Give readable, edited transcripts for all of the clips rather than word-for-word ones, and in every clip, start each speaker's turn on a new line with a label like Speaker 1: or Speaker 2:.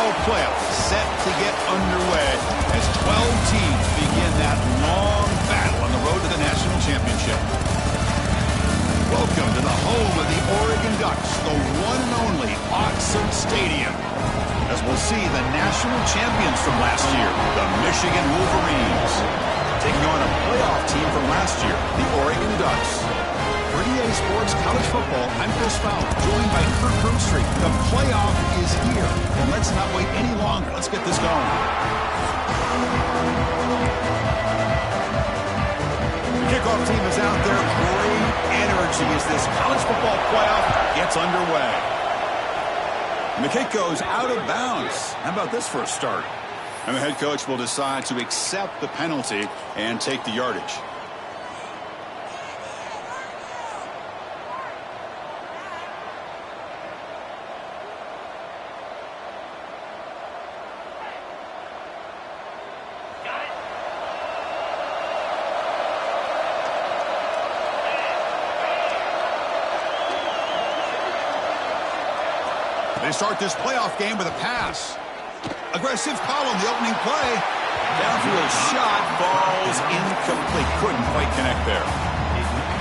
Speaker 1: football playoff set to get underway as 12 teams begin that long battle on the road to the national championship. Welcome to the home of the Oregon Ducks, the one and only Auxin Stadium, as we'll see the national champions from last year, the Michigan Wolverines, taking on a playoff team from last year, the Oregon Ducks. For EA Sports College Football, I'm Chris Fowler, joined by Kirk Herbstreit. The playoff is here, and let's not wait any longer. Let's get this going. The kickoff team is out there. Great energy as this college football playoff gets underway. And the kick goes out of bounds. How about this for a start? And the head coach will decide to accept the penalty and take the yardage. They start this playoff game with a pass. Aggressive call on the opening play. Downfield shot falls incomplete. Couldn't quite connect there.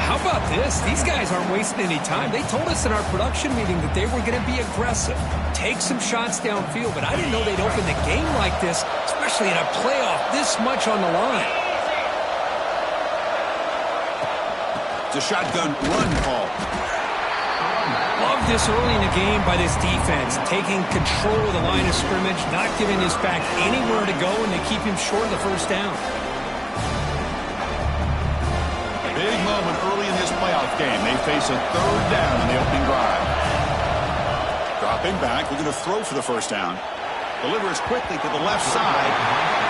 Speaker 2: How about this? These guys aren't wasting any time. They told us in our production meeting that they were going to be aggressive, take some shots downfield, but I didn't know they'd open the game like this, especially in a playoff this much on the line.
Speaker 1: It's a shotgun run call.
Speaker 2: Love this early in the game by this defense, taking control of the line of scrimmage, not giving his back anywhere to go, and they keep him short of the first down.
Speaker 1: A big moment early in this playoff game. They face a third down in the opening drive. Dropping back, looking to throw for the first down. Delivers quickly to the left side,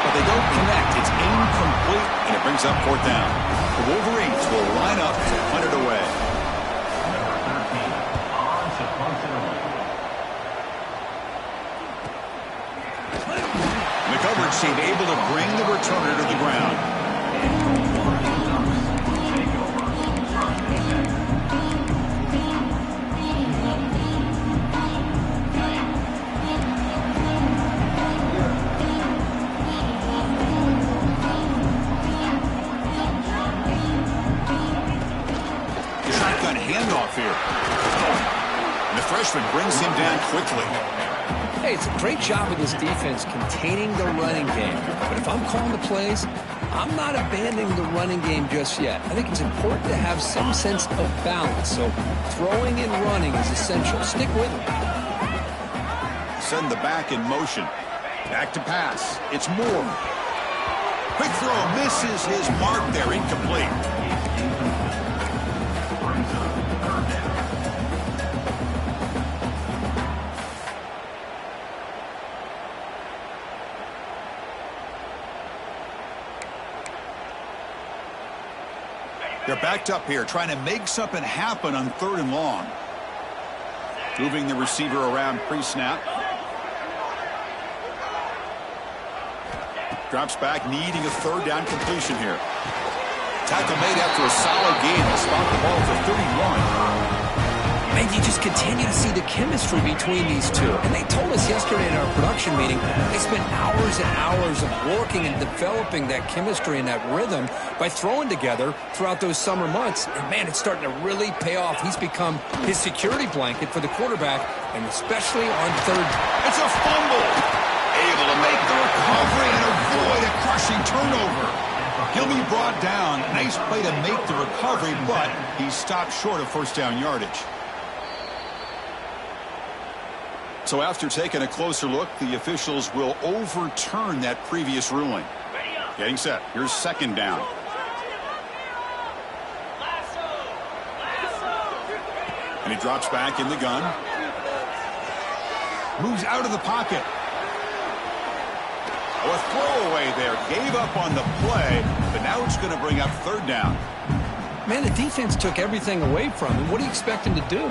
Speaker 1: but they don't connect. It's incomplete, and it brings up fourth down. The Wolverines will line up to punt it away. The coverage team able to bring the returner to the ground. The shotgun handoff here. And the freshman brings him down quickly.
Speaker 2: Hey, it's a great job of this defense containing the running game. But if I'm calling the plays, I'm not abandoning the running game just yet. I think it's important to have some sense of balance. So throwing and running is essential. Stick with it.
Speaker 1: Send the back in motion. Back to pass. It's Moore. Quick throw. Misses his mark there. Incomplete. They're backed up here, trying to make something happen on third and long. Moving the receiver around pre-snap. Drops back, needing a third down completion here. Tackle made after a solid gain. They'll spot the ball for 31.
Speaker 2: Man, you just continue to see the chemistry between these two. And they told us yesterday in our production meeting, they spent hours and hours of working and developing that chemistry and that rhythm by throwing together throughout those summer months. And, man, it's starting to really pay off. He's become his security blanket for the quarterback, and especially on third.
Speaker 1: It's a fumble. Able to make the recovery and avoid a crushing turnover. He'll be brought down. Nice play to make the recovery, but he stopped short of first down yardage. So after taking a closer look, the officials will overturn that previous ruling. Getting set. Here's second down. And he drops back in the gun. Moves out of the pocket. Oh, a throwaway there. Gave up on the play, but now it's going to bring up third down.
Speaker 2: Man, the defense took everything away from him. What do you expect him to do?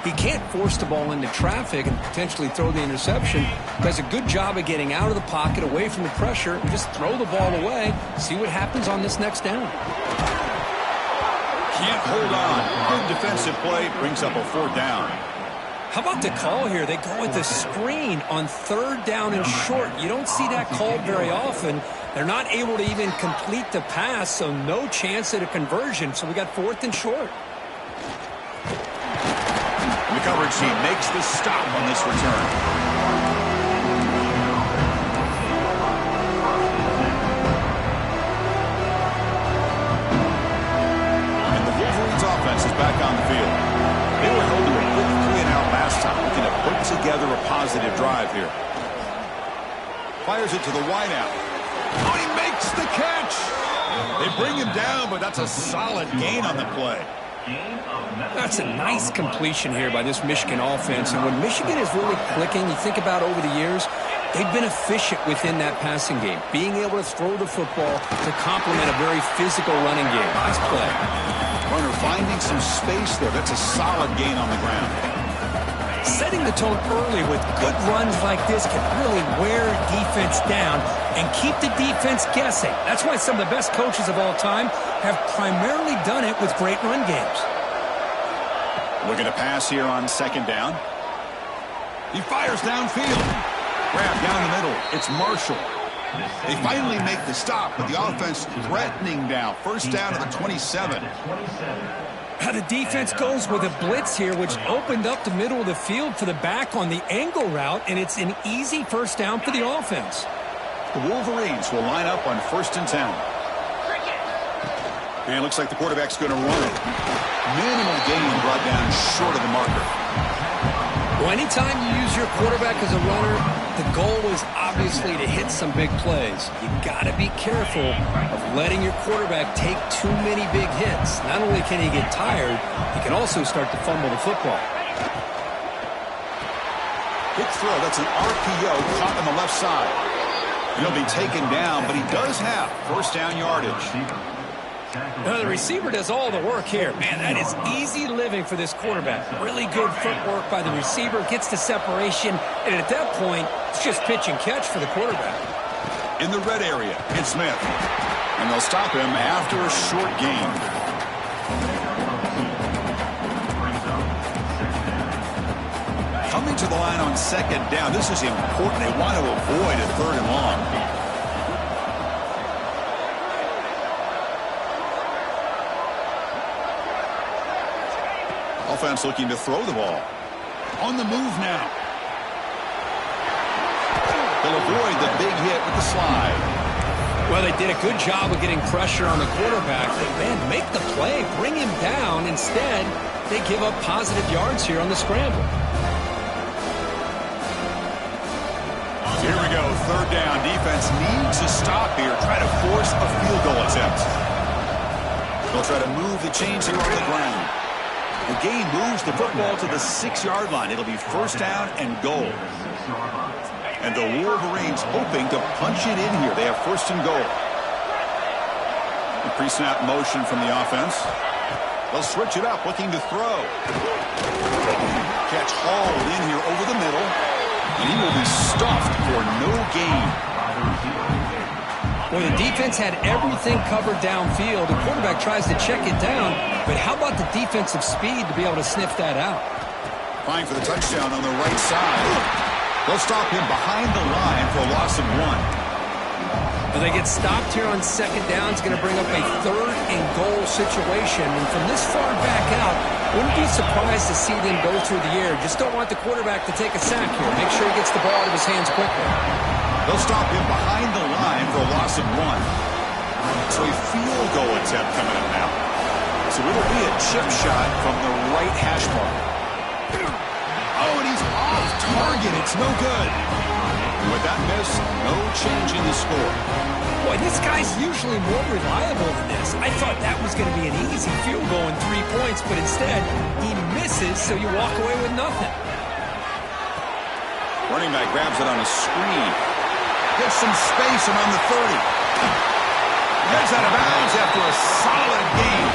Speaker 2: He can't force the ball into traffic and potentially throw the interception. Does a good job of getting out of the pocket, away from the pressure, and just throw the ball away. See what happens on this next down.
Speaker 1: Can't hold on. Good defensive play brings up a fourth down.
Speaker 2: How about the call here? They go with the screen on 3rd down and short. You don't see that called very often. They're not able to even complete the pass, so no chance at a conversion. So we got 4th and short.
Speaker 1: The coverage team makes the stop on this return. And the Wolverines offense is back on the field. They were held to a quick 3-and-out last time, looking to put together a positive drive here. Fires it to the wideout. Oh, he makes the catch! They bring him down, but that's a solid gain on the play.
Speaker 2: That's a nice completion here by this Michigan offense. And when Michigan is really clicking, you think about over the years, they've been efficient within that passing game, being able to throw the football to complement a very physical running game. Nice play.
Speaker 1: Runner finding some space there. That's a solid gain on the ground.
Speaker 2: Setting the tone early with good runs like this can really wear defense down and keep the defense guessing. That's why some of the best coaches of all time have primarily done it with great run games.
Speaker 1: Looking to pass here on 2nd down. He fires downfield. Grab down the middle. It's Marshall. They finally make the stop, but the offense threatening now. 1st down to the 27.
Speaker 2: The defense goes with a blitz here, which opened up the middle of the field for the back on the angle route, and it's an easy 1st down for the offense.
Speaker 1: The Wolverines will line up on 1st and 10. And it looks like the quarterback's going to run it. Minimal gain brought down short of the marker.
Speaker 2: Well, anytime you use your quarterback as a runner, the goal is obviously to hit some big plays. You got to be careful of letting your quarterback take too many big hits. Not only can he get tired, he can also start to fumble the football.
Speaker 1: Quick throw. That's an RPO caught on the left side. He'll be taken down, but he does have 1st down yardage.
Speaker 2: The receiver does all the work here. Man, that is easy living for this quarterback. Really good footwork by the receiver, gets the separation, and at that point, it's just pitch and catch for the quarterback.
Speaker 1: In the red area, it's Smith. And they'll stop him after a short gain. Coming to the line on 2nd down. This is important. They want to avoid a 3rd and long. Offense looking to throw the ball. On the move now. They'll avoid the big hit with the slide.
Speaker 2: Well, they did a good job of getting pressure on the quarterback. But, man, make the play. Bring him down. Instead, they give up positive yards here on the scramble.
Speaker 1: Here we go. 3rd down. Defense needs to stop here. Try to force a field goal attempt. They'll try to move the chains here on the ground. The game moves the football to the 6-yard line. It'll be 1st down and goal. And the Wolverines hoping to punch it in here. They have 1st and goal. The pre-snap motion from the offense. They'll switch it up, looking to throw. Catch hauled in here over the middle. And he will be stuffed for no gain.
Speaker 2: Well, the defense had everything covered downfield. The quarterback tries to check it down, but how about the defensive speed to be able to sniff that out?
Speaker 1: Trying for the touchdown on the right side. They'll stop him behind the line for a loss of 1.
Speaker 2: Well, they get stopped here on 2nd down. It's going to bring up a 3rd and goal situation. And from this far back out, wouldn't be surprised to see them go through the air. Just don't want the quarterback to take a sack here. Make sure he gets the ball out of his hands quickly.
Speaker 1: They'll stop him behind the line for a loss of 1. So a field goal attempt coming up now. So it'll be a chip shot from the right hash mark. Oh, and he's off target. It's no good. And with that miss, no change in the score.
Speaker 2: Boy, this guy's usually more reliable than this. I thought that was going to be an easy field goal and 3 points, but instead, he misses, so you walk away with nothing.
Speaker 1: Running back grabs it on a screen. Gets some space and on the 30. Gets out of bounds after a solid gain.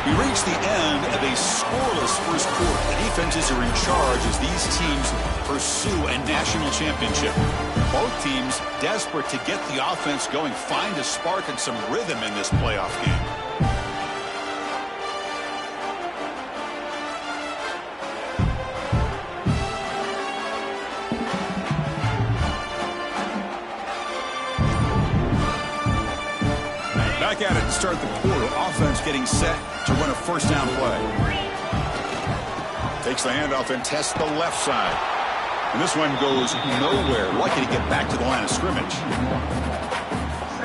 Speaker 1: We reach the end of a scoreless first quarter. The defenses are in charge as these teams pursue a national championship. Both teams desperate to get the offense going, find a spark and some rhythm in this playoff game. Back at it to start the quarter. Offense getting set to run a first down play. Takes the handoff and tests the left side. And this one goes nowhere. Lucky to get back to the line of scrimmage.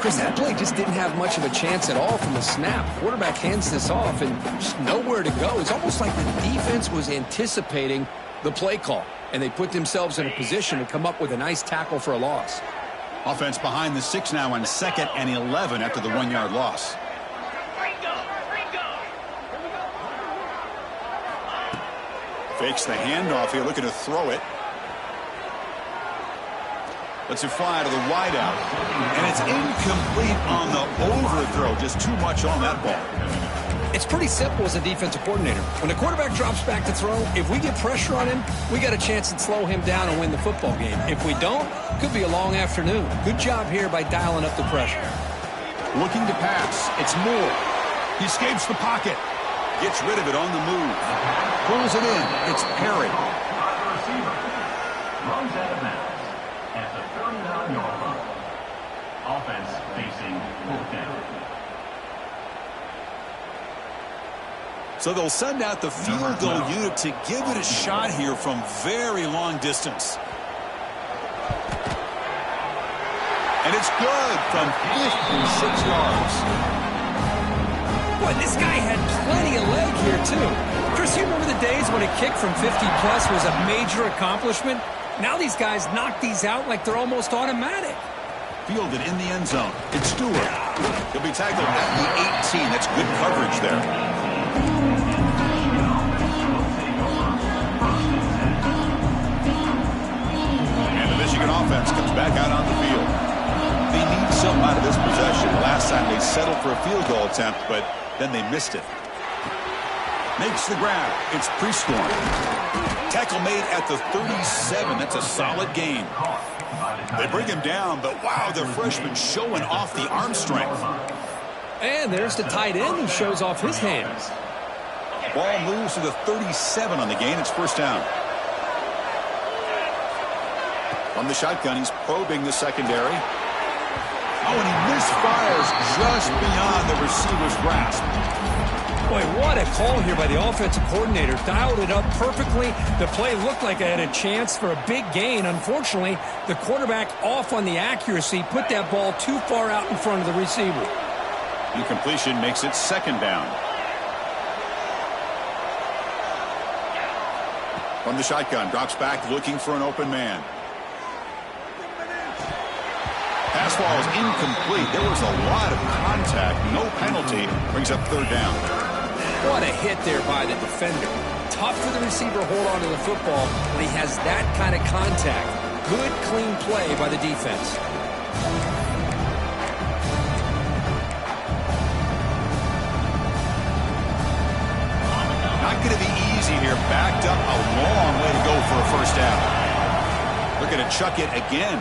Speaker 2: Chris, that play just didn't have much of a chance at all from the snap. Quarterback hands this off and just nowhere to go. It's almost like the defense was anticipating the play call, and they put themselves in a position to come up with a nice tackle for a loss.
Speaker 1: Offense behind the 6 now on 2nd and 11 after the 1-yard loss. Fakes the handoff here, looking to throw it. Lets it fly to the wideout. And it's incomplete on the overthrow. Just too much on that ball.
Speaker 2: It's pretty simple as a defensive coordinator. When the quarterback drops back to throw, if we get pressure on him, we got a chance to slow him down and win the football game. If we don't, could be a long afternoon. Good job here by dialing up the pressure.
Speaker 1: Looking to pass. It's Moore. He escapes the pocket. Gets rid of it on the move. Pulls it in. It's Perry.
Speaker 3: Runs out of bounds at the 39-yard line. Offense facing fourth down.
Speaker 1: So they'll send out the field goal unit to give it a shot here from very long distance. And it's good from 56 yards.
Speaker 2: Boy, this guy had plenty of leg here, too. Chris, you remember the days when a kick from 50-plus was a major accomplishment? Now these guys knock these out like they're almost automatic.
Speaker 1: Fielded in the end zone. It's Stewart. He'll be tackled at the 18. That's good coverage there. And the Michigan offense comes back out on the field. They need something out of this possession. Last time they settled for a field goal attempt, but then they missed it. Makes the grab. It's Prescorn. Tackle made at the 37. That's a solid gain. They bring him down, but wow, the freshman showing off the arm strength.
Speaker 2: And there's the tight end who shows off his hands.
Speaker 1: Ball moves to the 37 on the gain. It's first down. From the shotgun, he's probing the secondary. Oh, and he misfires just beyond the receiver's grasp.
Speaker 2: Boy, what a call here by the offensive coordinator. Dialed it up perfectly. The play looked like it had a chance for a big gain. Unfortunately, the quarterback off on the accuracy, put that ball too far out in front of the receiver.
Speaker 1: Incompletion makes it second down. From the shotgun, drops back looking for an open man. Pass ball is incomplete. There was a lot of contact. No penalty. Brings up third down.
Speaker 2: What a hit there by the defender. Tough for the receiver to hold on to the football when he has that kind of contact. Good, clean play by the defense.
Speaker 1: Not going to be easy here. Backed up a long way to go for a first down. Looking to chuck it again.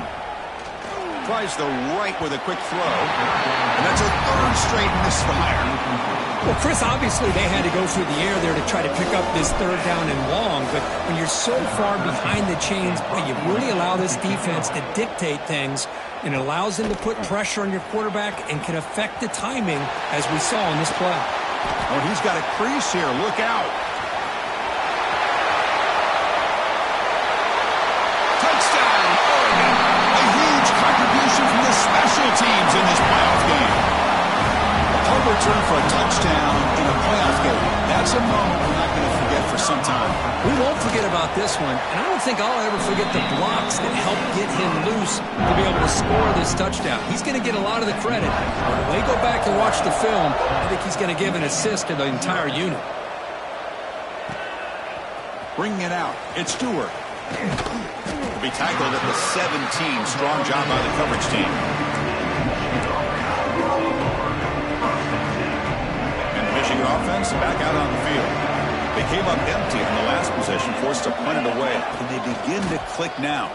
Speaker 1: Tries the right with a quick throw. And that's a third straight misfire.
Speaker 2: Well, Chris, obviously they had to go through the air there to try to pick up this third down and long. But when you're so far behind the chains, boy, you really allow this defense to dictate things. And it allows them to put pressure on your quarterback and can affect the timing, as we saw in this play.
Speaker 1: Oh, he's got a crease here. Look out. Touchdown, Oregon. A huge contribution from the special teams in this playoff game. A punt return for a touchdown in a playoff game. That's a moment we're not going to forget for some time.
Speaker 2: We won't forget about this one, and I don't think I'll ever forget the blocks that helped get him loose to be able to score this touchdown. He's going to get a lot of the credit. But when they go back and watch the film, I think he's going to give an assist to the entire unit.
Speaker 1: Bringing it out. It's Stewart. To be tackled at the 17. Strong job by the coverage team. And the Michigan offense back out on the field. They came up empty on the last possession, forced to punt it away. Can they begin to click now?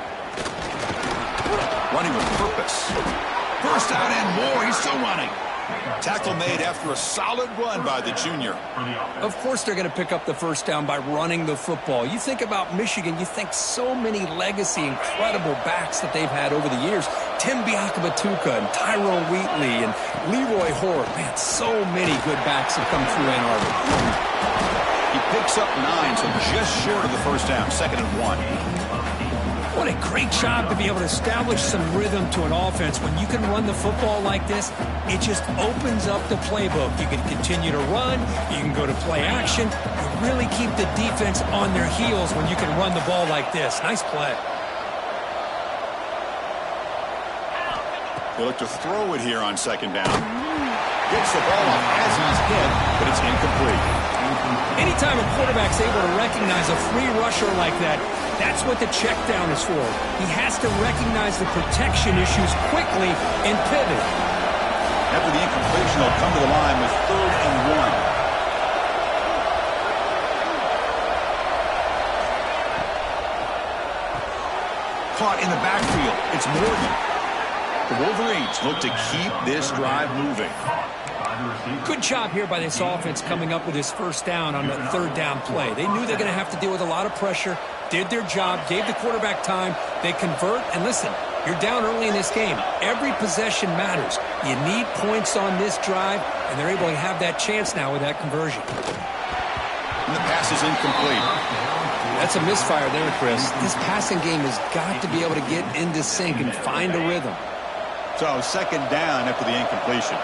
Speaker 1: Running with purpose. First down and more. He's still running. Tackle made after a solid run by the junior.
Speaker 2: Of course they're going to pick up the first down by running the football. You think about Michigan, you think so many legacy, incredible backs that they've had over the years. Tim Biakabatuka and Tyrone Wheatley and Leroy Horde. Man, so many good backs have come through Ann Arbor.
Speaker 1: He picks up 9, so just short of the first down, 2nd and 1.
Speaker 2: What a great job to be able to establish some rhythm to an offense. When you can run the football like this, it just opens up the playbook. You can continue to run. You can go to play action. You really keep the defense on their heels when you can run the ball like this. Nice play.
Speaker 1: They look to throw it here on 2nd down. Gets the ball off as he's hit, but it's incomplete.
Speaker 2: Anytime a quarterback's able to recognize a free rusher like that, that's what the check down is for. He has to recognize the protection issues quickly and pivot.
Speaker 1: After the incompletion, they'll come to the line with 3rd and 1. Caught in the backfield. It's Morgan. The Wolverines look to keep this drive moving.
Speaker 2: Good job here by this offense coming up with his first down on the 3rd down play. They knew they're going to have to deal with a lot of pressure, did their job, gave the quarterback time. They convert, and listen, you're down early in this game. Every possession matters. You need points on this drive, and they're able to have that chance now with that conversion.
Speaker 1: And the pass is incomplete.
Speaker 2: That's a misfire there, Chris. This passing game has got to be able to get into sync and find a rhythm.
Speaker 1: So 2nd down after the incompletion.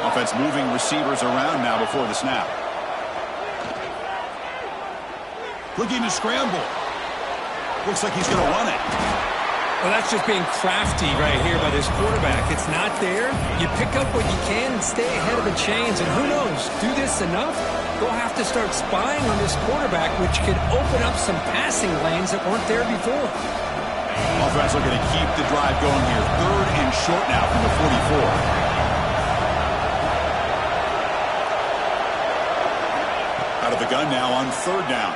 Speaker 1: Offense moving receivers around now before the snap. Looking to scramble. Looks like he's going to run it.
Speaker 2: Well, that's just being crafty right here by this quarterback. It's not there. You pick up what you can and stay ahead of the chains. And who knows, do this enough, they'll have to start spying on this quarterback, which could open up some passing lanes that weren't there before.
Speaker 1: Offense looking to keep the drive going here. 3rd and short now from the 44. Out of the gun now on 3rd down.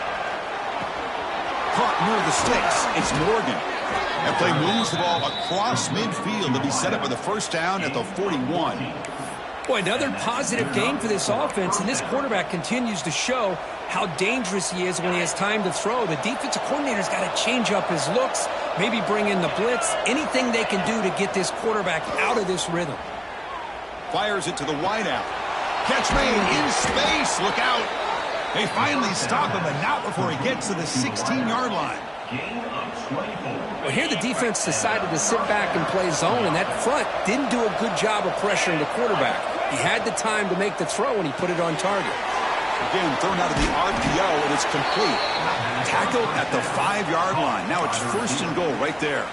Speaker 1: Caught near the sticks. It's Morgan. That play moves the ball across midfield to be set up for the first down at the 41.
Speaker 2: Boy, another positive game for this offense, and this quarterback continues to show how dangerous he is when he has time to throw. The defensive coordinator's got to change up his looks, maybe bring in the blitz, anything they can do to get this quarterback out of this rhythm.
Speaker 1: Fires it to the wideout. Catch made in space. Look out. They finally stop him, but not before he gets to the 16-yard line.
Speaker 2: Well, here the defense decided to sit back and play zone, and that front didn't do a good job of pressuring the quarterback. He had the time to make the throw, and he put it on target.
Speaker 1: Again, thrown out of the RPO, and it's complete. Tackled at the 5-yard line. Now it's 1st and goal right there.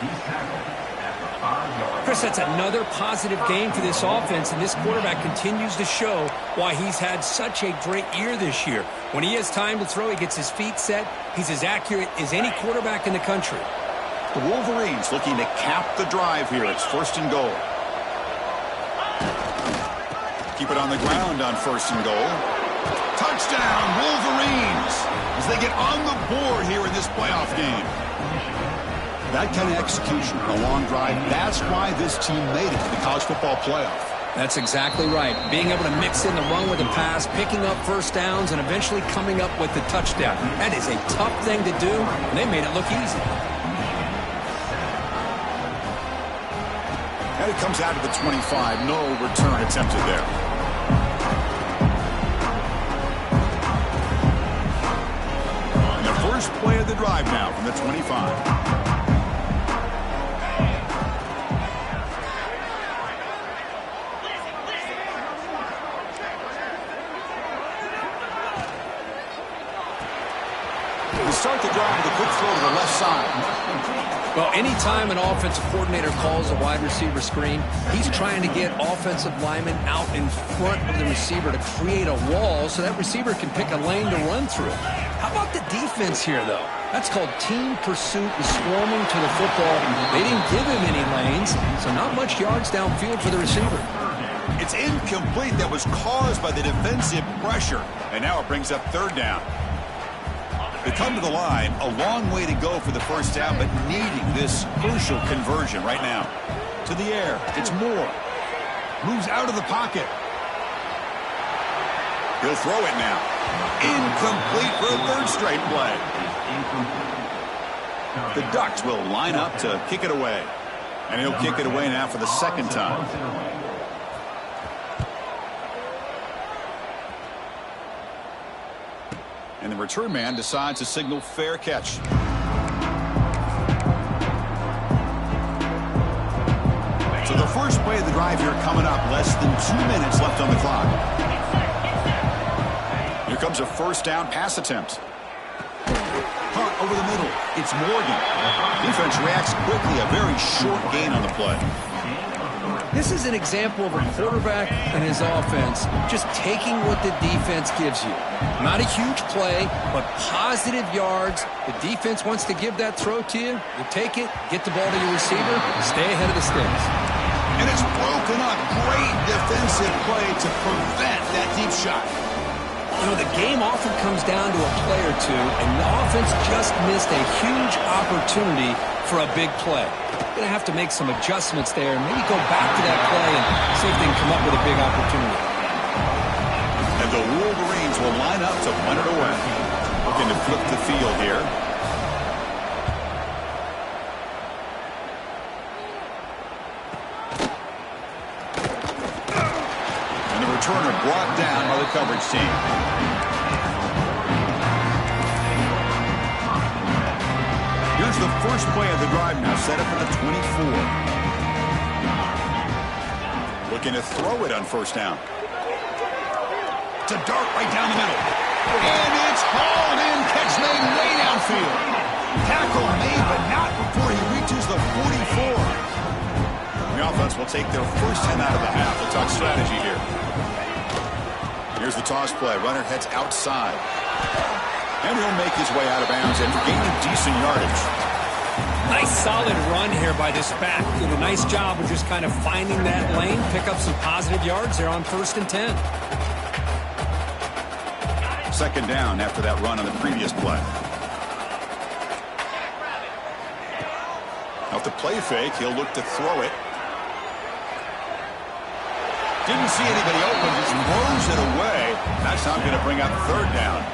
Speaker 2: Chris, that's another positive game for this offense, and this quarterback continues to show why he's had such a great year this year. When he has time to throw, he gets his feet set. He's as accurate as any quarterback in the country.
Speaker 1: The Wolverines looking to cap the drive here. It's 1st and goal. Keep it on the ground on 1st and goal. Touchdown, Wolverines, as they get on the board here in this playoff game. That kind of execution, a long drive, that's why this team made it to the college football playoff.
Speaker 2: That's exactly right. Being able to mix in the run with the pass, picking up first downs, and eventually coming up with the touchdown. That is a tough thing to do, and they made it look easy.
Speaker 1: And it comes out of the 25. No return attempted there. And the first play of the drive now from the 25. Start the drive with a quick throw to the left side.
Speaker 2: Well, anytime an offensive coordinator calls a wide receiver screen, he's trying to get offensive linemen out in front of the receiver to create a wall so that receiver can pick a lane to run through. How about the defense here, though? That's called team pursuit and swarming to the football. They didn't give him any lanes, so not much yards downfield for the receiver.
Speaker 1: It's incomplete. That was caused by the defensive pressure. And now it brings up 3rd down. They come to the line, a long way to go for the first down, but needing this crucial conversion right now. To the air, it's Moore. Moves out of the pocket. He'll throw it now. Incomplete for a third straight play. The Ducks will line up to kick it away. And he'll kick it away now for the second time. And the return man decides to signal fair catch. So the first play of the drive here coming up. Less than 2 minutes left on the clock. Here comes a first down pass attempt. Hunt over the middle. It's Morgan. Defense reacts quickly. A very short gain on the play.
Speaker 2: This is an example of a quarterback and his offense just taking what the defense gives you. Not a huge play, but positive yards. The defense wants to give that throw to you. You take it, get the ball to your receiver, stay ahead of the sticks.
Speaker 1: And it's broken up. Great defensive play to prevent that deep shot.
Speaker 2: You know, the game often comes down to a play or two, and the offense just missed a huge opportunity for a big play. Going to have to make some adjustments there and maybe go back to that play and see if they can come up with a big opportunity.
Speaker 1: And the Wolverines will line up to punt it away. Looking to flip the field here. And the returner brought down by the coverage team. Here's the first play of the drive now, set up at the 24. Looking to throw it on first down. It's a dart right down the middle. And it's hauled in. Catch made way downfield. Tackle made, but not before he reaches the 44. The offense will take their first 10 out of the half. They'll talk strategy here. Here's the toss play. Runner heads outside. And he'll make his way out of bounds and gain decent yardage.
Speaker 2: Nice solid run here by this back. Did a nice job of just kind of finding that lane, pick up some positive yards there on 1st and 10.
Speaker 1: Second down after that run on the previous play. Off the play fake, he'll look to throw it. Didn't see anybody open, just throws it away. That's not going to bring up third down.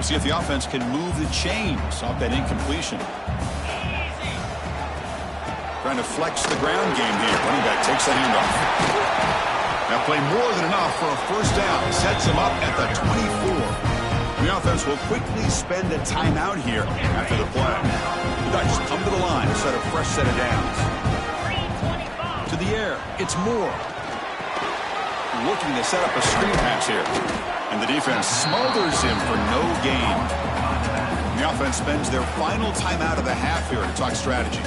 Speaker 1: See if the offense can move the chains off that incompletion. Trying to flex the ground game here. Running back takes the handoff. Now play more than enough for a first down. Sets him up at the 24. The offense will quickly spend a timeout here after the play. The Ducks come to the line to set a fresh set of downs. To the air, it's Moore. Looking to set up a screen pass here. And the defense smothers him for no gain. The offense spends their final timeout of the half here to talk strategy.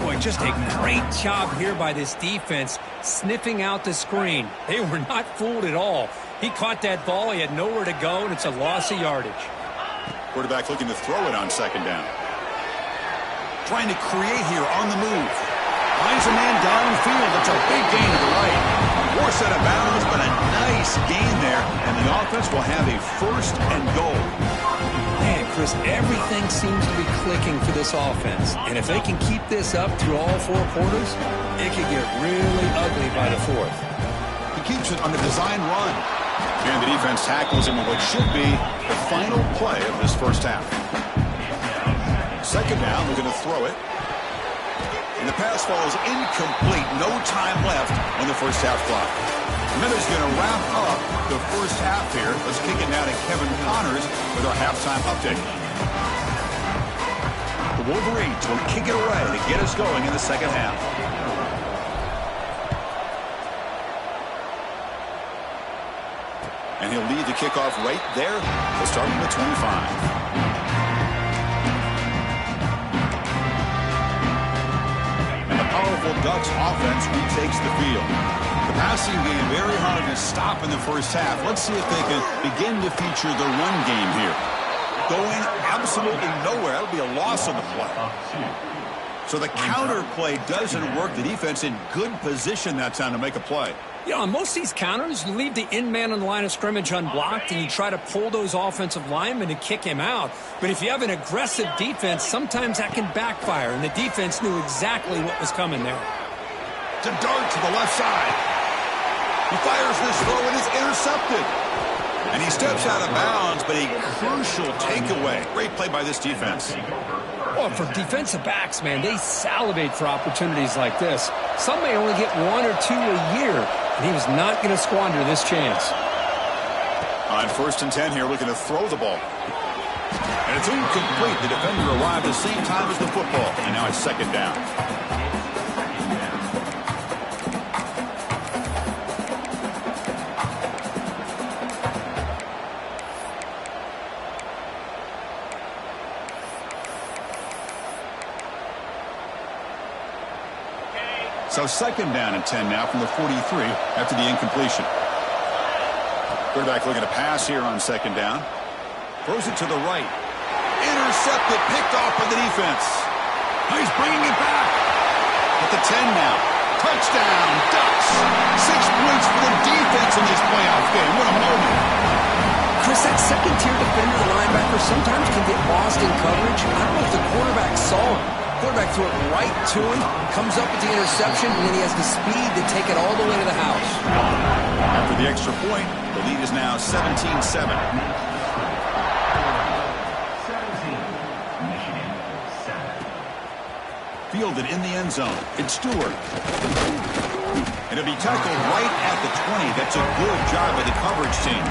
Speaker 2: Boy, just a great job here by this defense, sniffing out the screen. They were not fooled at all. He caught that ball, he had nowhere to go, and it's a loss of yardage.
Speaker 1: Quarterback looking to throw it on second down. Trying to create here on the move. Finds a man downfield. It's a big gain to the right. More set of bounds, but a nice gain there, and the offense will have a first and goal.
Speaker 2: Man, Chris, everything seems to be clicking for this offense. And if they can keep this up through all 4 quarters, it could get really ugly by the 4th.
Speaker 1: He keeps it on the design run. And the defense tackles him in what should be the final play of this first half. Second down, we're going to throw it. And the pass falls incomplete. No time left on the first half clock. And then he's going to wrap up the first half here. Let's kick it now to Kevin Connors with our halftime update. The Wolverines will kick it away to get us going in the second half. And he'll lead the kickoff right there. We'll start from the 25. Powerful Ducks offense retakes the field. The passing game very hard to stop in the first half. Let's see if they can begin to feature the run game here. going absolutely nowhere. That'll be a loss on the play. So the counter play doesn't work. The defense in good position that time to make a play.
Speaker 2: You know, on most of these counters, you leave the in man on the line of scrimmage unblocked, and you try to pull those offensive linemen to kick him out. But if you have an aggressive defense, sometimes that can backfire, and the defense knew exactly what was coming there.
Speaker 1: It's a dart to the left side. He fires this throw and is intercepted. And he steps out of bounds, but a crucial takeaway. Great play by this defense.
Speaker 2: Well, for defensive backs, man, they salivate for opportunities like this. Some may only get 1 or 2 a year, and he was not going to squander this chance.
Speaker 1: On 1st and 10 here, looking to throw the ball. And it's incomplete. The defender arrived at the same time as the football, and now it's 2nd down. So 2nd down and 10 now from the 43 after the incompletion. Quarterback looking to pass here on 2nd down. Throws it to the right. Intercepted, picked off by the defense. He's bringing it back. At the 10 now. Touchdown, Ducks. 6 points for the defense in this playoff game. What a moment.
Speaker 2: Chris, that second-tier defender linebacker sometimes can get lost in coverage. I don't know if the quarterback saw him. Quarterback threw it right to him, comes up with the interception, and then he has the speed to take it all the way to the house.
Speaker 1: After the extra point, the lead is now 17-7.
Speaker 3: 17, Michigan 7.
Speaker 1: Fielded in the end zone. It's Stewart. And it'll be tackled right at the 20. That's a good job by the coverage team.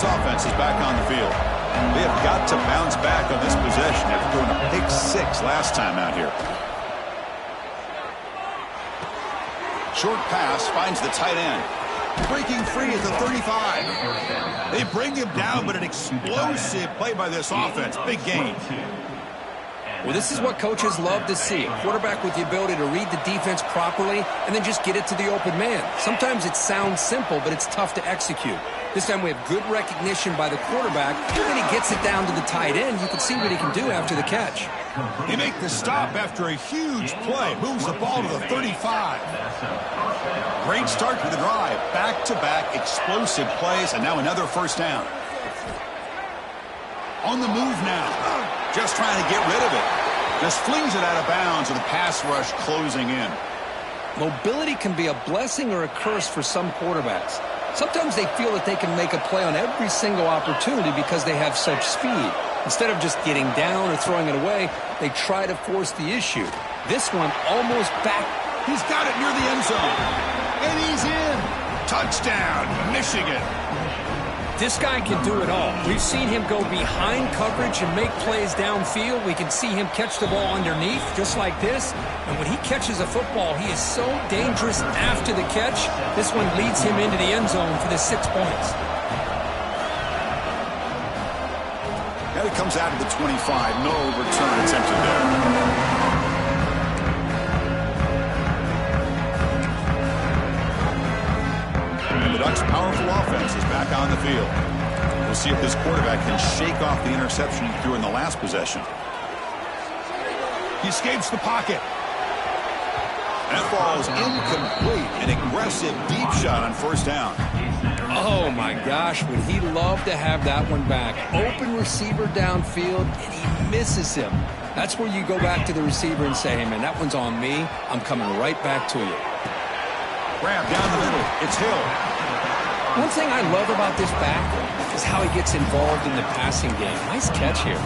Speaker 1: Offense is back on the field. They have got to bounce back on this possession after throwing a pick 6 last time out here. Short pass finds the tight end. Breaking free at the 35. They bring him down, but an explosive play by this offense. Big gain.
Speaker 2: Well, this is what coaches love to see. A quarterback with the ability to read the defense properly and then just get it to the open man. Sometimes it sounds simple, but it's tough to execute. This time we have good recognition by the quarterback. When he gets it down to the tight end, you can see what he can do after the catch.
Speaker 1: They make the stop after a huge play. Moves the ball to the 35. Great start to the drive. Back-to-back explosive plays, and now another 1st down. On the move now. Just trying to get rid of it. Just flings it out of bounds with the pass rush closing in.
Speaker 2: Mobility can be a blessing or a curse for some quarterbacks. Sometimes they feel that they can make a play on every single opportunity because they have such speed. Instead of just getting down or throwing it away, they try to force the issue. This one almost back.
Speaker 1: He's got it near the end zone. And he's in. Touchdown, Michigan.
Speaker 2: This guy can do it all. We've seen him go behind coverage and make plays downfield. We can see him catch the ball underneath, just like this. And when he catches a football, he is so dangerous after the catch. This one leads him into the end zone for the 6 points.
Speaker 1: Now he comes out of the 25. No return attempted there. The Ducks' powerful offense is back on the field. We'll see if this quarterback can shake off the interception he threw in the last possession. He escapes the pocket. That falls incomplete. An aggressive deep shot on 1st down.
Speaker 2: Oh, my gosh, would he love to have that one back. Open receiver downfield, and he misses him. That's where you go back to the receiver and say, hey, man, that one's on me. I'm coming right back to you.
Speaker 1: Grab down the middle. It's Hill.
Speaker 2: One thing I love about this back is how he gets involved in the passing game. Nice catch here.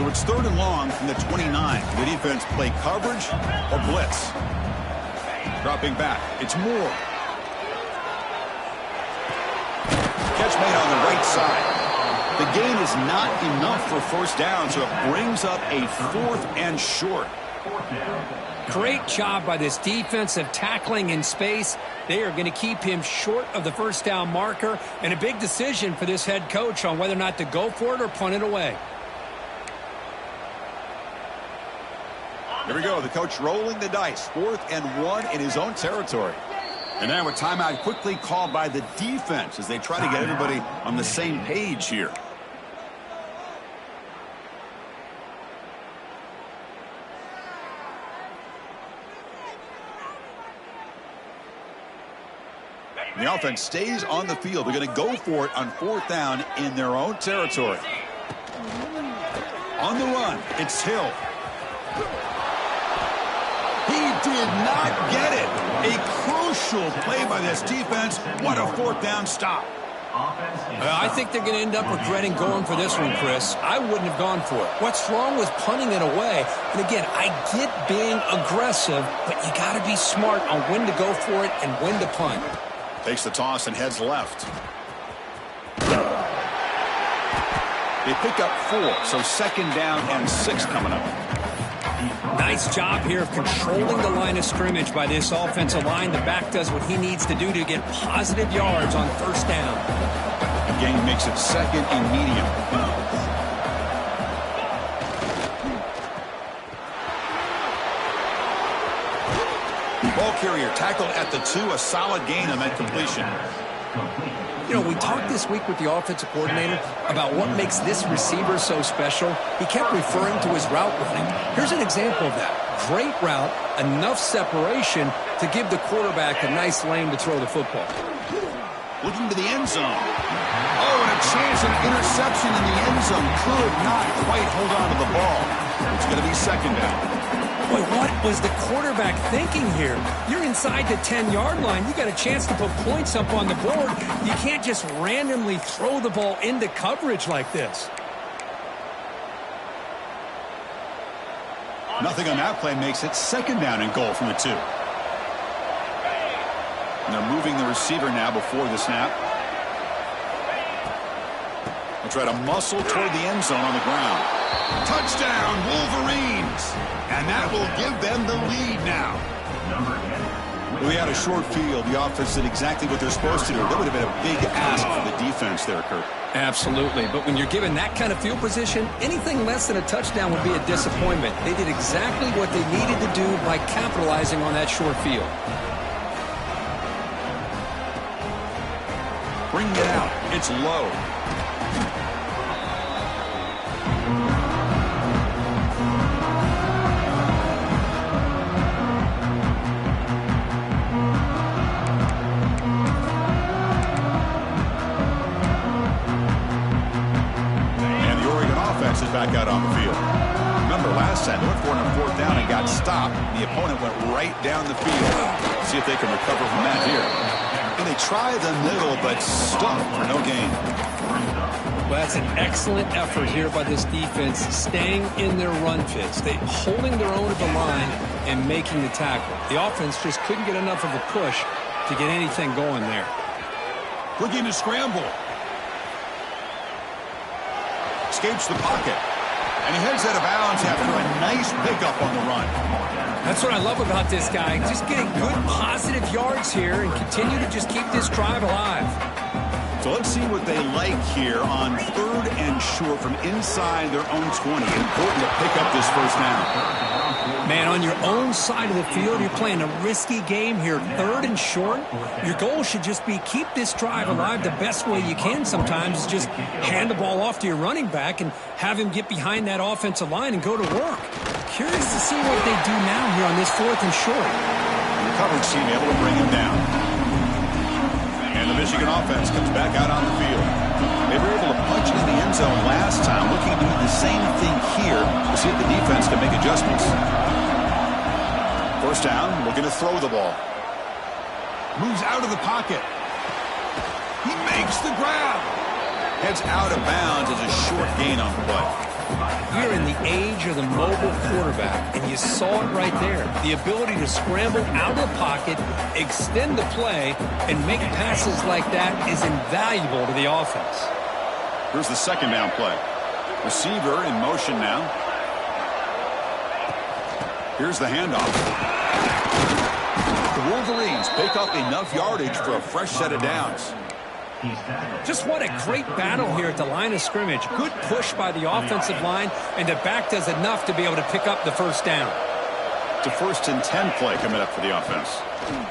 Speaker 1: So it's 3rd and long from the 29. The defense play coverage or blitz. Dropping back. It's Moore. Catch made on the right side. The gain is not enough for 1st down, so it brings up a 4th and short.
Speaker 3: Fourth down.
Speaker 2: Great job by this defensive tackling in space. They are going to keep him short of the first down marker, and a big decision for this head coach on whether or not to go for it or punt it away.
Speaker 1: Here we go, the coach rolling the dice. 4th and 1 in his own territory. And now a timeout quickly called by the defense as they try to get everybody on the same page here. The offense stays on the field. They're going to go for it on 4th down in their own territory. On the run, it's Hill. He did not get it. A crucial play by this defense. What a 4th down stop.
Speaker 2: I think they're going to end up regretting going for this one, Chris. I wouldn't have gone for it. What's wrong with punting it away? And again, I get being aggressive, but you got to be smart on when to go for it and when to punt.
Speaker 1: Takes the toss and heads left. They pick up 4, so 2nd down and 6 coming up.
Speaker 2: Nice job here of controlling the line of scrimmage by this offensive line. The back does what he needs to do to get positive yards on 1st down.
Speaker 1: The gain makes it 2nd and medium. Ball carrier tackled at the 2, a solid gain on that completion.
Speaker 2: You know, we talked this week with the offensive coordinator about what makes this receiver so special. He kept referring to his route running. Here's an example of that. Great route, enough separation to give the quarterback a nice lane to throw the football.
Speaker 1: Looking to the end zone. Oh, and a chance of interception in the end zone. Could not quite hold on to the ball. It's going to be 2nd down.
Speaker 2: Boy, what was the quarterback thinking here? You're inside the 10-yard line. You got a chance to put points up on the board. You can't just randomly throw the ball into coverage like this.
Speaker 1: Nothing on that play makes it 2nd down and goal from the 2. And they're moving the receiver now before the snap. They'll try to muscle toward the end zone on the ground. Touchdown, Wolverines! And that will give them the lead now. We had a short field. The offense did exactly what they're supposed to do. That would have been a big ask for the defense there, Kurt.
Speaker 2: Absolutely. But when you're given that kind of field position, anything less than a touchdown would be a disappointment. They did exactly what they needed to do by capitalizing on that short field.
Speaker 1: Bring it out. It's low. Is back out on the field. Remember last time they went for it on 4th down and got stopped. The opponent went right down the field. See if they can recover from that here. And they try the middle, but stuck for no gain.
Speaker 2: Well, that's an excellent effort here by this defense, staying in their run fits. They holding their own at the line and making the tackle. The offense just couldn't get enough of a push to get anything going there.
Speaker 1: Looking to scramble. Escapes the pocket. And he heads out of bounds after a nice pickup on the run.
Speaker 2: That's what I love about this guy. Just getting good positive yards here and continue to just keep this drive alive.
Speaker 1: So let's see what they like here on 3rd and short from inside their own 20. Important to pick up this 1st down.
Speaker 2: Man, on your own side of the field, you're playing a risky game here. 3rd and short. Your goal should just be keep this drive alive the best way you can sometimes is just hand the ball off to your running back and have him get behind that offensive line and go to work. Curious to see what they do now here on this 4th and short.
Speaker 1: The coverage team able to bring him down. And the Michigan offense comes back out on the field. They were able to punch it in the end zone last time, looking to do the same thing here to see if the defense can make adjustments. 1st down, looking to throw the ball. Moves out of the pocket. He makes the grab. Heads out of bounds as a short gain on the play.
Speaker 2: You're in the age of the mobile quarterback, and you saw it right there. The ability to scramble out of the pocket, extend the play, and make passes like that is invaluable to the offense.
Speaker 1: Here's the 2nd down play. Receiver in motion now. Here's the handoff. The Wolverines pick up enough yardage for a fresh set of downs.
Speaker 2: Just what a great battle here at the line of scrimmage. Good push by the offensive line, and the back does enough to be able to pick up the first down.
Speaker 1: It's a 1st and 10 play coming up for the offense.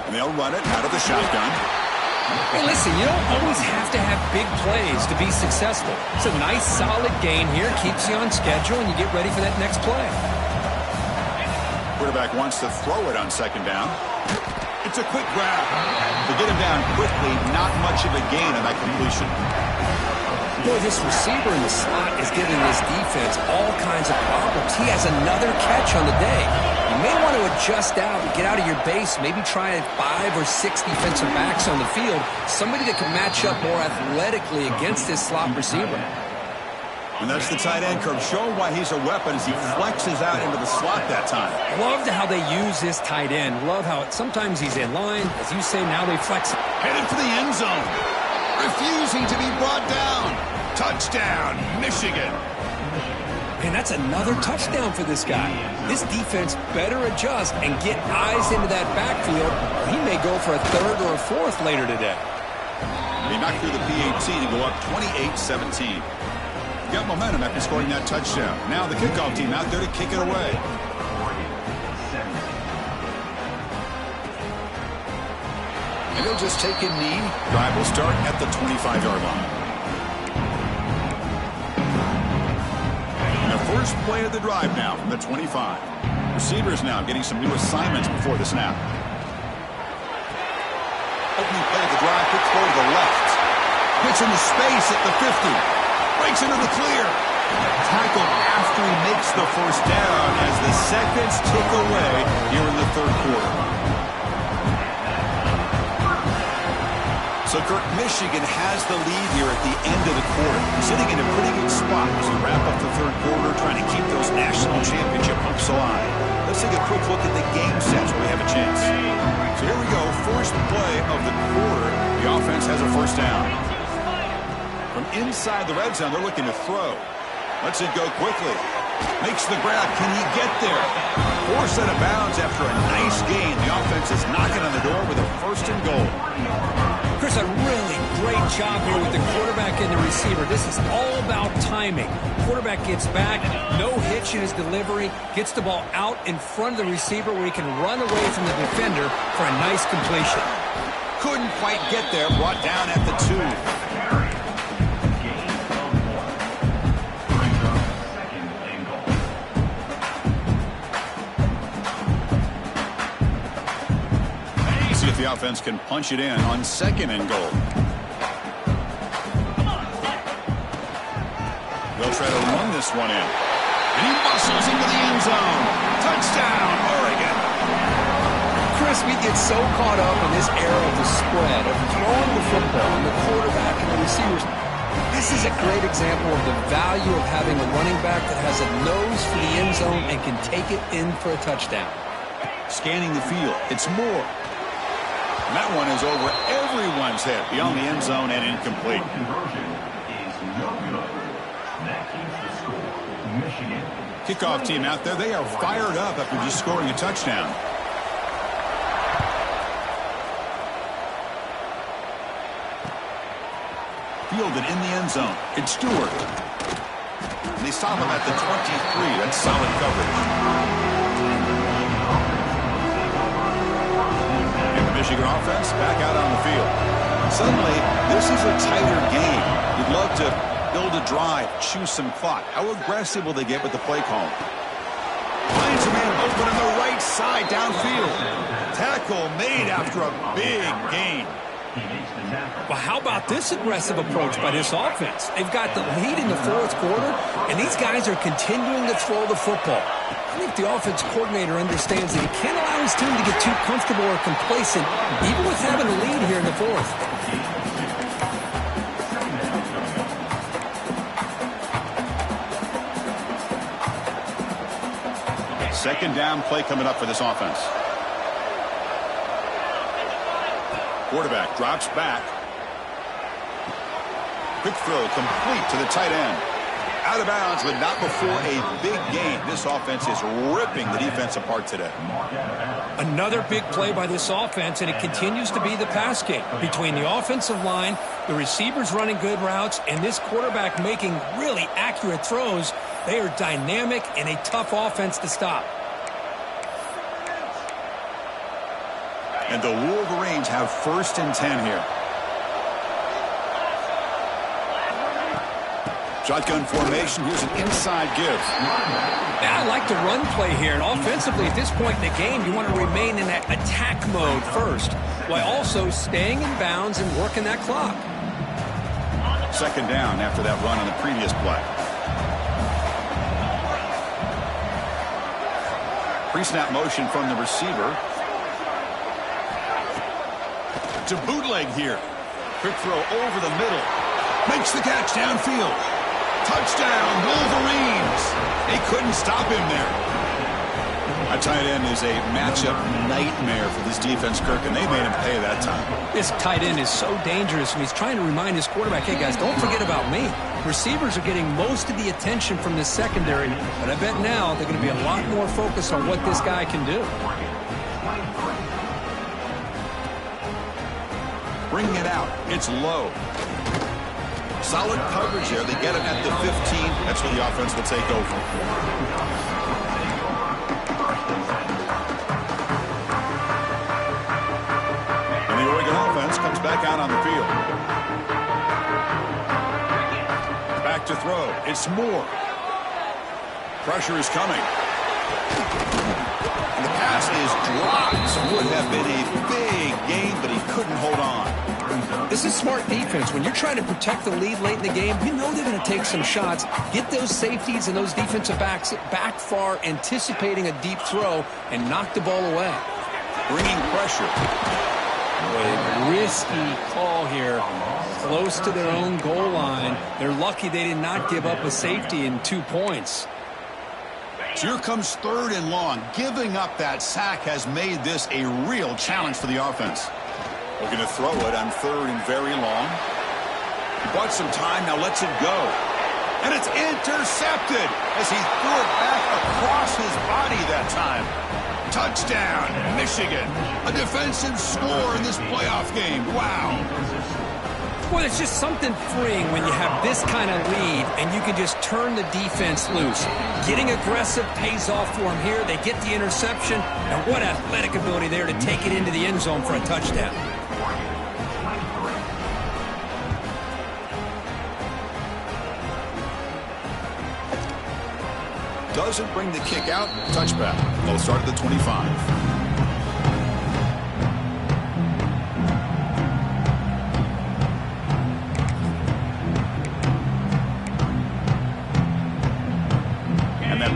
Speaker 1: And they'll run it out of the shotgun.
Speaker 2: Hey, listen, you don't always have to have big plays to be successful. It's a nice, solid gain here. Keeps you on schedule, and you get ready for that next play.
Speaker 1: Quarterback wants to throw it on 2nd down. It's a quick grab. To get him down quickly, not much of a gain on that completion.
Speaker 2: Boy, this receiver in the slot is giving this defense all kinds of problems. He has another catch on the day. You may want to adjust out, get out of your base, maybe try 5 or 6 defensive backs on the field, somebody that can match up more athletically against this slot receiver.
Speaker 1: And that's the tight end curve, showing why he's a weapon as he flexes out into the slot that time.
Speaker 2: Loved how they use this tight end. Love how sometimes he's in line. As you say, now they flex.
Speaker 1: Headed for the end zone. Refusing to be brought down. Touchdown, Michigan.
Speaker 2: And that's another touchdown for this guy. This defense better adjust and get eyes into that backfield. He may go for a 3rd or a 4th later today.
Speaker 1: They knocked through the PAT to go up 28-17. Got momentum after scoring that touchdown. Now the kickoff team out there to kick it away. And he'll just take a knee. Drive will start at the 25-yard line. And the first play of the drive now from the 25. Receivers now getting some new assignments before the snap. Opening play of the drive, quick throw to the left. Hits into space at the 50. Breaks into the clear. Tackle after he makes the first down as the seconds tick away here in the 3rd quarter. So, Kirk, Michigan has the lead here at the end of the quarter. Sitting in a pretty good spot as we wrap up the 3rd quarter, trying to keep those national championship hopes alive. Let's take a quick look at the game sets where we have a chance. So here we go. First play of the quarter. The offense has a first down. From inside the red zone, they're looking to throw. Lets it go quickly. Makes the grab. Can he get there? 4 out of bounds after a nice gain. The offense is knocking on the door with a 1st and goal.
Speaker 2: Chris, a really great job here with the quarterback and the receiver. This is all about timing. Quarterback gets back, no hitch in his delivery, gets the ball out in front of the receiver where he can run away from the defender for a nice completion.
Speaker 1: Couldn't quite get there. Brought down at the 2. The offense can punch it in on 2nd and goal. They'll try to run this one in. And he muscles into the end zone. Touchdown, Oregon.
Speaker 2: Chris, we get so caught up in this era of the spread, of throwing the football and the quarterback and the receivers. This is a great example of the value of having a running back that has a nose for the end zone and can take it in for a touchdown.
Speaker 1: Scanning the field. It's more. And that one is over everyone's head beyond the end zone and incomplete.
Speaker 3: Conversion is no good. That keeps the score. Michigan.
Speaker 1: Kickoff team out there. They are fired up after just scoring a touchdown. Fielded in the end zone. It's Stewart. And they stop him at the 23. That's solid coverage. Michigan offense back out on the field. Suddenly, this is a tighter game. You'd love to build a drive, choose some clock. How aggressive will they get with the play call? Finds a man open on the right side downfield. Tackle made after a big gain.
Speaker 2: Well, how about this aggressive approach by this offense? They've got the lead in the 4th quarter, and these guys are continuing to throw the football. I think the offense coordinator understands that he can't allow his team to get too comfortable or complacent, even with having a lead here in the 4th.
Speaker 1: Second down play coming up for this offense. Quarterback drops back. Quick throw complete to the tight end. Out of bounds, but not before a big gain. This offense is ripping the defense apart today.
Speaker 2: Another big play by this offense, and it continues to be the pass game. Between the offensive line, the receivers running good routes, and this quarterback making really accurate throws, they are dynamic and a tough offense to stop.
Speaker 1: And the Wolverines have 1st and 10 here. Shotgun formation. Here's an inside give.
Speaker 2: I like the run play here. And offensively, at this point in the game, you want to remain in that attack mode first, while also staying in bounds and working that clock.
Speaker 1: 2nd down after that run on the previous play. Pre-snap motion from the receiver. To bootleg here. Quick throw over the middle. Makes the catch downfield. Touchdown, Wolverines. They couldn't stop him there. A tight end is a matchup nightmare for this defense, Kirk, and they made him pay that time.
Speaker 2: This tight end is so dangerous, and he's trying to remind his quarterback, hey, guys, don't forget about me. Receivers are getting most of the attention from this secondary, but I bet now they're going to be a lot more focused on what this guy can do.
Speaker 1: Bringing it out. It's low. Solid coverage here. They get him at the 15. That's where the offense will take over. And the Oregon offense comes back out on the field. Back to throw. It's Moore. Pressure is coming. And the pass is dropped. Would have been a big gain, but he couldn't hold on.
Speaker 2: This is smart defense. When you're trying to protect the lead late in the game, you know they're going to take some shots, get those safeties and those defensive backs back far, anticipating a deep throw, and knock the ball away.
Speaker 1: Bringing pressure.
Speaker 2: A risky call here, close to their own goal line. They're lucky they did not give up a safety in 2 points.
Speaker 1: So here comes 3rd and long. Giving up that sack has made this a real challenge for the offense. We're going to throw it on 3rd and very long. He bought some time, now lets it go. And it's intercepted as he threw it back across his body that time. Touchdown, Michigan. A defensive score in this playoff game. Wow.
Speaker 2: Well, it's just something freeing when you have this kind of lead and you can just turn the defense loose. Getting aggressive pays off for them here. They get the interception, and what athletic ability there to take it into the end zone for a touchdown.
Speaker 1: Doesn't bring the kick out. Touchback. They'll start at the 25.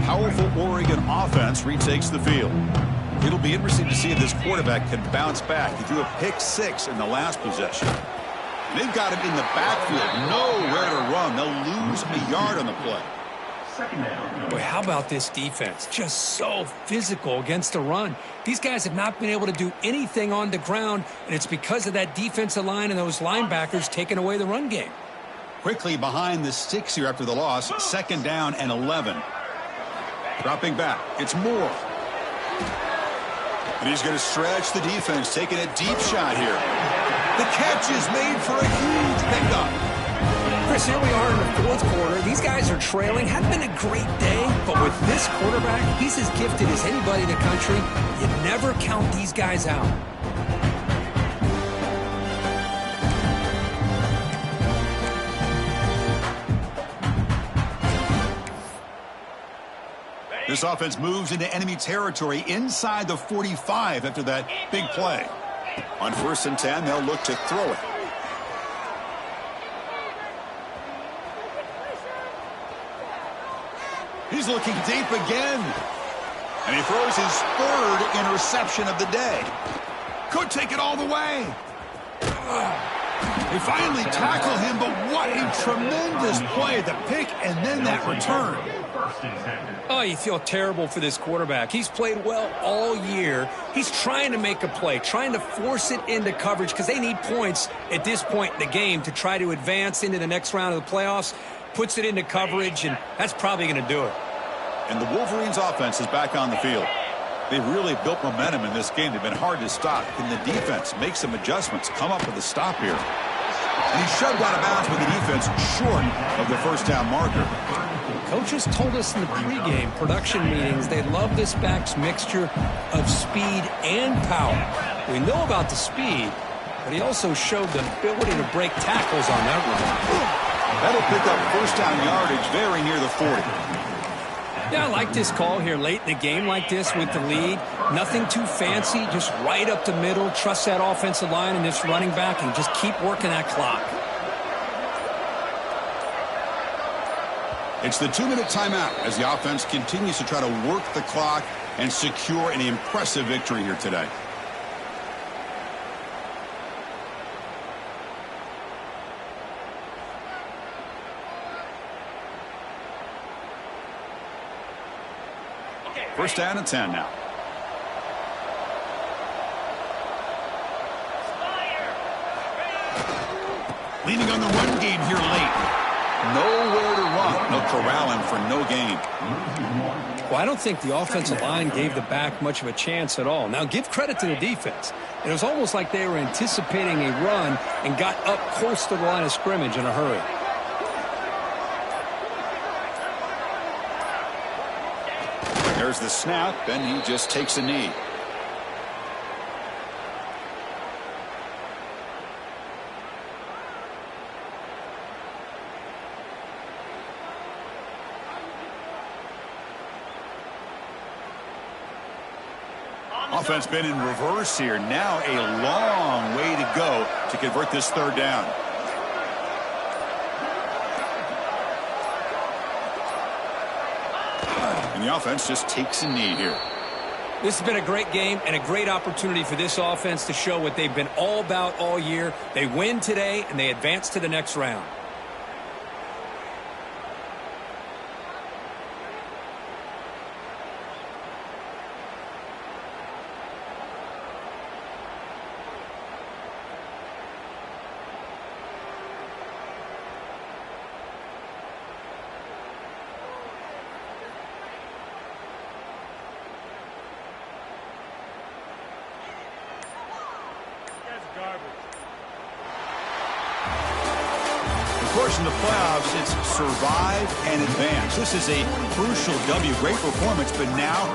Speaker 1: Powerful Oregon offense retakes the field. It'll be interesting to see if this quarterback can bounce back. He threw a pick-6 in the last possession. And they've got him in the backfield. Nowhere to run. They'll lose a yard on the play.
Speaker 2: Boy, how about this defense? Just so physical against the run. These guys have not been able to do anything on the ground, and it's because of that defensive line and those linebackers taking away the run game.
Speaker 1: Quickly behind the sticks here after the loss. 2nd down and 11. Dropping back. It's Moore. And he's going to stretch the defense, taking a deep shot here. The catch is made for a huge pickup.
Speaker 2: Chris, here we are in the 4th quarter. These guys are trailing. Hadn't been a great day, but with this quarterback, he's as gifted as anybody in the country. You never count these guys out.
Speaker 1: This offense moves into enemy territory inside the 45 after that big play. On 1st and 10, they'll look to throw it. He's looking deep again. And he throws his 3rd interception of the day. Could take it all the way. They finally tackle him, but what a tremendous play. The pick and then that return.
Speaker 2: Oh, you feel terrible for this quarterback. He's played well all year. He's trying to make a play, trying to force it into coverage because they need points at this point in the game to try to advance into the next round of the playoffs. Puts it into coverage, and that's probably going to do it.
Speaker 1: And the Wolverines' offense is back on the field. They've really built momentum in this game. They've been hard to stop. Can the defense make some adjustments, come up with a stop here? And he shoved out of bounds with the defense short of the first down marker.
Speaker 2: Coaches told us in the pregame production meetings they love this back's mixture of speed and power. We know about the speed, but he also showed the ability to break tackles on that run.
Speaker 1: That'll pick up first down yardage very near the 40.
Speaker 2: Yeah, I like this call here late in the game like this with the lead. Nothing too fancy, just right up the middle. Trust that offensive line and this running back and just keep working that clock.
Speaker 1: It's the 2-minute timeout as the offense continues to try to work the clock and secure an impressive victory here today. First down and 10 now. Leaning on the run game here late. Nowhere to run. No corralling for no gain.
Speaker 2: Well, I don't think the offensive line gave the back much of a chance at all. Now, give credit to the defense. It was almost like they were anticipating a run and got up close to the line of scrimmage in a hurry.
Speaker 1: There's the snap, and he just takes a knee. Offense been in reverse here. Now a long way to go to convert this third down. And the offense just takes a knee here.
Speaker 2: This has been a great game and a great opportunity for this offense to show what they've been all about all year. They win today, and they advance to the next round.
Speaker 1: Of course, in the playoffs, it's survive and advance. This is a crucial W. Great performance, but now